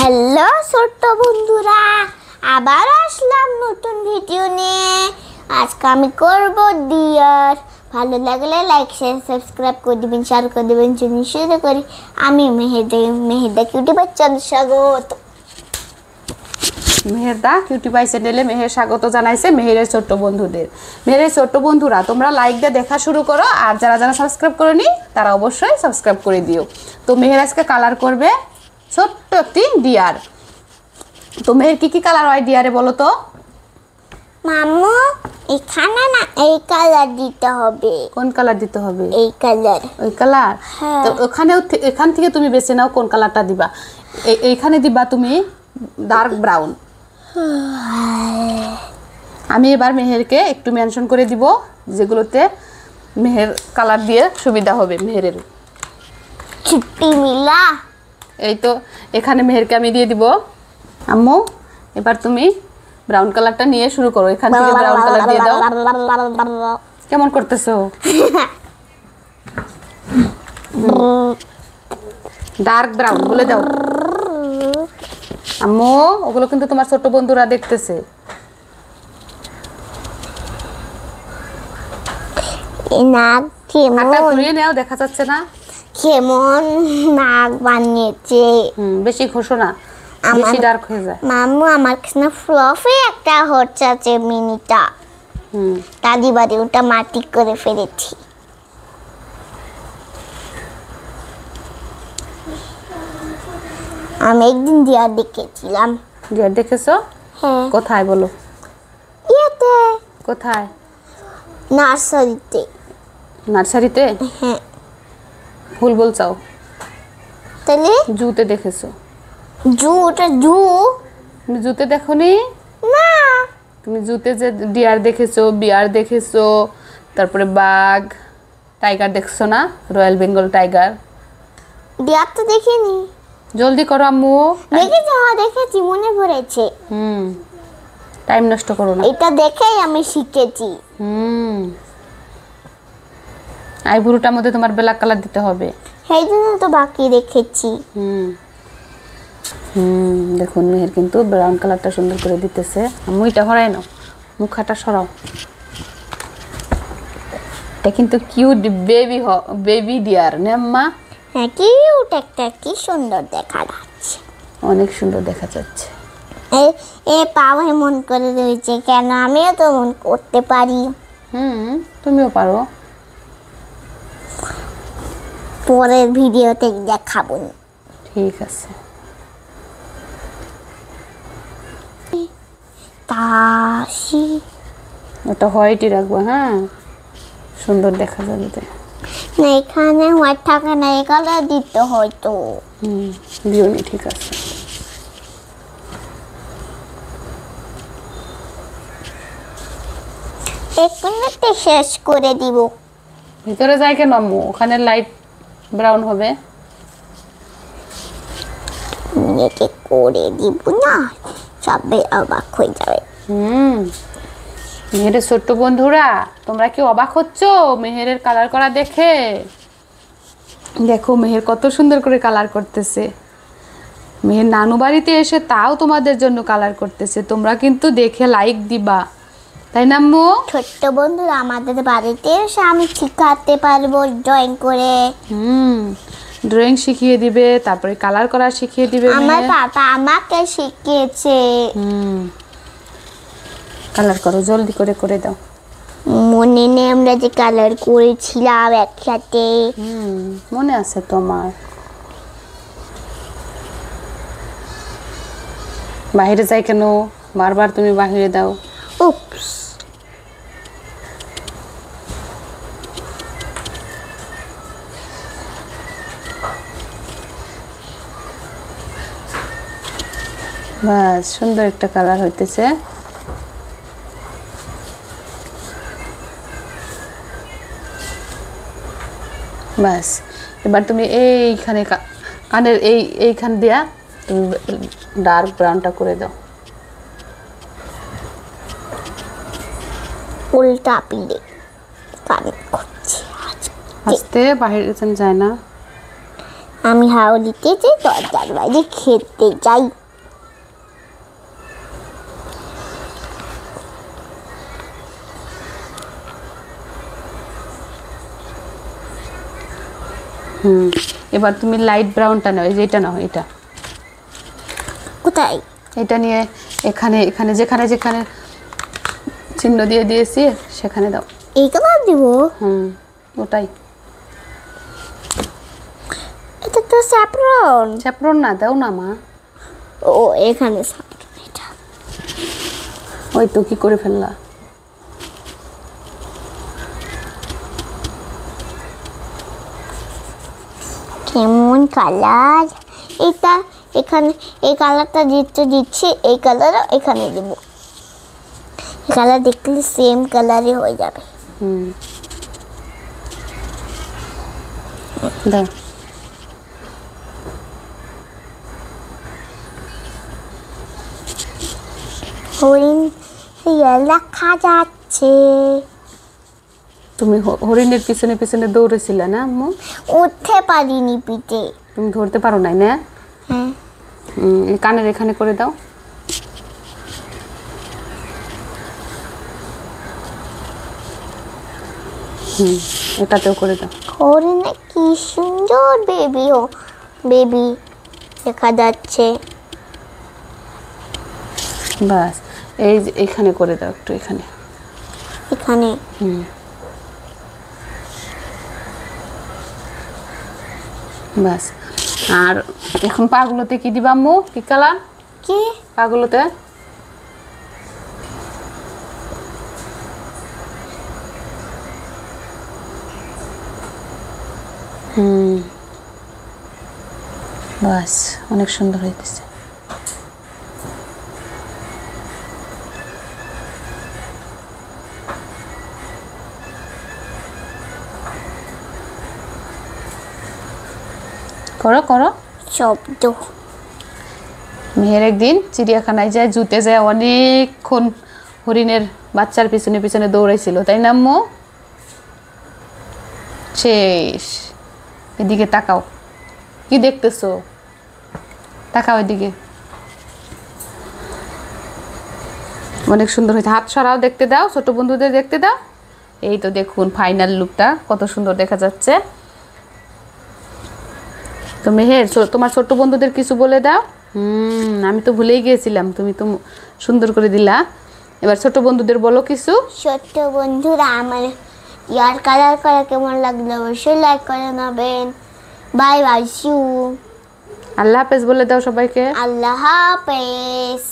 Hello ছোট্ট বন্ধুরা, আবার আসলাম নতুন ভিডিও নিয়ে। আজকে আমি করব ডিয়ার। ভালো লাগলে লাইক শেয়ার সাবস্ক্রাইব করে দিবেন, শেয়ার করে দিবেন। যদি শুরু করি, আমি মেহেদা কিউটি বাচ্চাদের স্বাগত। মেহেরদা কিউটি বাই চ্যানেলে মেহের স্বাগত জানাইছে মেহেরের ছোট্ট বন্ধুদের। মেহেরের ছোট্ট বন্ধুরা, তোমরা লাইক দিয়ে দেখা শুরু করো, আর যারা যারা সাবস্ক্রাইব করেনি তারা অবশ্যই সাবস্ক্রাইব করে দিও। তো মেহের আজকে কালার করবে ছোট্ট একটি ডিয়ার। তো মেহের কি কালার হয় ডিয়ারে বলো তো? মাম্মু, এখানে না এই কালার দিতে হবে। কোন কালার দিতে হবে? এই কালার। ওই কালার? হ্যাঁ। তো এখান থেকে তুমি বেছে নাও কোন কালারটা দিবা। এইখানে দিবা তুমি ডার্ক ব্রাউন। আমি এবার মেহেরকে একটু মেনশন করে দিব যেগুলোতে মেহের কালার দিয়ে সুবিধা হবে মেহেরের। ছুটি মিলা। এই তো এখানে মেহেরকে আমি দিয়ে দিব। আম্মু, এবার তুমি ব্রাউন কালারটা নিয়ে শুরু করো। এখান থেকে ব্রাউন কালার দিয়ে দাও। কেমন করতেছো? ডার্ক ব্রাউন বলে দাও। আম্মু, ওগুলো কিন্তু তোমার ছোট বন্ধুরা দেখতেছে। নাক কেমন ঘুরিয়ে নাও, দেখা যাচ্ছে না। কেমন নাক বানিয়েছে। বেশি ঘোষণা বেশি ডার্ক হয়ে যায়। মাম্মু, আমার কাছে ফ্লফি একটা হচ্ছে আছে মিনিটা। দাদি বাড়ি ওটা মাটি করে ফেলেছি। আমি একদিন দিয়া দেখেছিলাম। ডিয়ার দেখেছো? হ্যাঁ। কোথায় বলো? ইয়েতে, কোথায়? নার্সারিতে। নার্সারিতে? হ্যাঁ। ভুল বলছাও। তাহলে জুতে দেখেছো? ওটা জু তুমি জুতে দেখোনি? না। তুমি জুতে যে ডিয়ার দেখেছো, বিয়ার দেখেছো, তারপরে বাঘ, টাইগার দেখছো না? Royal Bengal tiger. ডিয়ার তো দেখিনি। জলদি করো আম্মু। দেখেছি, হ্যাঁ দেখেছি, মনে পড়েছে। টাইম নষ্ট করো না। এটা দেখেই আমি শিখেছি। আইভুরুটার মধ্যে তোমার ব্ল্যাক কালার দিতে হবে। সেই জন্য তো বাকি রেখেছি। দেখুন মেহের কিন্তু ব্রাউন কালারটা সুন্দর করে দিতেছে। আম্মু এটা হরাই নাও, মুখাটা সরাও। এটা কিন্তু কিউট বেবি ডিয়ার না আম্মা? হ্যাঁ, কিউট একটা, কি সুন্দর দেখা যাচ্ছে। অনেক সুন্দর দেখা যাচ্ছে। এ পাও এমন করে রয়েছে কেন? আমিও তো মন করতে পারি। তুমিও পারো। পরের ভিডিওতে দেখাবো। ঠিক আছে। তাসি ওটা হোয়াইটই রাখবো। হ্যাঁ, সুন্দর দেখা যাবে। না, এখানে হোয়াইট থাকে না, এই কালার দিতে হয়তো। দিওনি, ঠিক আছে। এখানে শেষ করে দিব। ভিতরে যাই কেন আম্মু? ওখানে লাইট ব্রাউন হবে। একে করে দিব না, সবাই অবাক হয়ে যাবে। মেহেরের ছোট্ট বন্ধুরা, তোমরা কি অবাক হচ্ছ মেহেরের কালার করা দেখে? দেখো মেহের কত সুন্দর করে কালার করতেছে। মেহের নানু বাড়িতে এসে তাও তোমাদের জন্য কালার করতেছে। তোমরা কিন্তু দেখে লাইক দিবা, তাই না আম্মু? ছোট্ট বন্ধুরা, আমাদের বাড়িতে এসে আমি শিখাতে পারবো ড্রয়িং করে। ড্রয়িং শিখিয়ে দিবে, তারপরে কালার করা শিখিয়ে দিবে। আমার পাপা আমাকে শিখিয়েছে। কালার করো, জলদি করে করে দাও। মনে নেই আমরা যে কালার করেছিলাম একসাথে? মনে আছে তোমার? বাইরে যাই কেন? বারবার তুমি বাইরে দাও। উপস। বাস, সুন্দর একটা কালার হইতেছে। বাস, এবার তুমি এইখানে কানের এইখান দিয়া তুমি ডার্ক ব্রাউনটা করে দাও। উল্টা পিলে কান করছি। আস্তে, বাইরে যায় না। আমি হাওড়িতে যে দরজার বাইরে খেতে যাই। এবার তুমি লাইট ব্রাউনটা নাও, এই যে এটা নাও, এটা কোথায়? এটা নিয়ে এখানে এখানে যেখানে যেখানে চিহ্ন দিয়ে দিয়েছি সেখানে দাও। এই কালার দিব? ওটাই। এটা তো স্যাফরন। স্যাফরন না, দাও না মা। ও এখানে স্যাফরন, এটা ওই তো কি করে ফেললা। কেমন কালার এটা। এখানে এই কালারটা দিচ্ছি, এই কালারও এখানে দেবো। এই কালার দেখলে সেম কালারই হয়ে যাবে। দাও। হরিণ লেখা যাচ্ছে। তুমি হরিণের পিছনে পিছনে দৌড়েছিলে না আম্মু? উঠতে পারিনি পিঠে। তুমি ধরতে পারো নাই না? হ্যাঁ। এই কানের এখানে করে দাও। এটাতেও করে দাও। হরিণে কি সুন্দর বেবি দেখা যাচ্ছে। বাস এই যে এখানে করে দাও একটু, এখানে এখানে বাস। আর এখন পাগুলোতে কি দিবা আম্মু? কি কালার? কি পাগুলোতে বাস, অনেক সুন্দর হইতেছে। করো করো। শব্দ। মেহের একদিন চিড়িয়াখানায় যায়, জুতে যায়, অনেকক্ষণ হরিণের বাচ্চার পিছনে পিছনে দৌড়াইছিল, তাই না আম্মু? শেষ। এদিকে তাকাও, কি দেখতেছো? তাকাও এদিকে। অনেক সুন্দর হয়েছে। হাত সরাও, দেখতে দাও, ছোট বন্ধুদের দেখতে দাও। এই তো দেখুন ফাইনাল লুকটা কত সুন্দর দেখা যাচ্ছে। তো মেহের, তোমার ছোট্ট বন্ধুদের কিছু বলে দাও। আমি তো ভুলেই গিয়েছিলাম, তুমি তো সুন্দর করে দিলা। এবার ছোট বন্ধুদের বলো কিছু। ছোট্ট বন্ধুরা, আমার ইয়ার কালার করা কেমন লাগলো অবশ্যই লাইক করে নেবেন। Bye bye, see you. আল্লাহ হাফেজ বলে দাও সবাইকে। আল্লাহ হাফেজ।